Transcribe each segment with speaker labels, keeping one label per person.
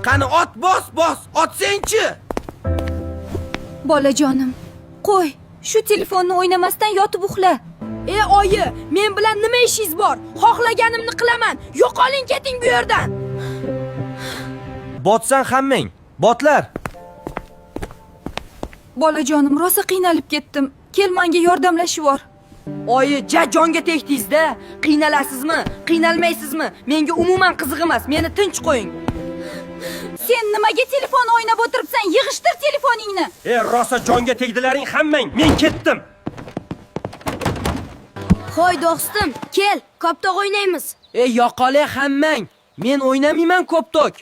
Speaker 1: Qani ot bos, otsang-chi.
Speaker 2: Bolajonim, qo'y, shu telefonni o'ynamasdan yotib uxla.
Speaker 3: Oyi, men bilan nima ishingiz bor? Xohlaganimni qilaman. Yo'qoling, keting bu yerdan.
Speaker 1: Botsan hammang, botlar.
Speaker 2: Bolajonim, rosa qiynalib ketdim. Kel menga yordamlashib bor.
Speaker 3: Oyi, jonga tegdingiz-da. Qiynalasizmi, qiynalmaysizmi? Menga umuman qiziq emas. Meni tinch qo'ying.
Speaker 2: Sen nimaga telefon o'ynab o'tiribsan? Yig'ishtir telefoningni.
Speaker 1: Rosa jonga tegdilaring hammang. Men ketdim.
Speaker 3: Hoy do'stim, kel, koptok o'ynaymiz. Yo'qole hammang. Men o'ynamayman koptok.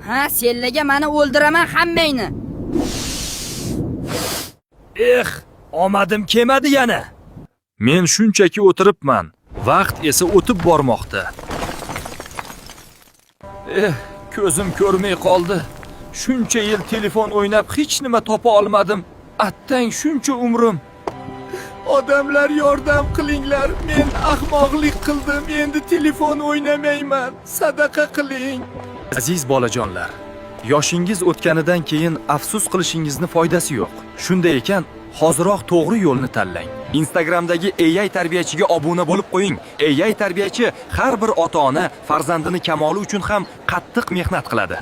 Speaker 3: Ha, senlarga meni o'ldiraman hammangni.
Speaker 4: Omadim kelmadi yana. Men shunchaki o'tiribman. Vaqt esa o'tib bormoqda. Ko'zim ko'rmay qoldi. Shuncha yil telefon o'ynab hech nima topa olmadim. Attang shuncha umrim. Odamlar yordam qilinglar. Men ahmoqlik qildim. Endi telefon o'ynamayman. Sadaqa qiling. Aziz bolajonlar, yoshingiz o'tganidan keyin afsus qilishingizni foydasi yo'q. Shunday ekan, hoziroq to'g'ri yo'lni tanlang. Instagramdagi AI tarbiyachiga obuna bo'lib qo'ying. AI tarbiyachi har bir ota-ona farzandini kamoli uchun ham qattiq mehnat qiladi.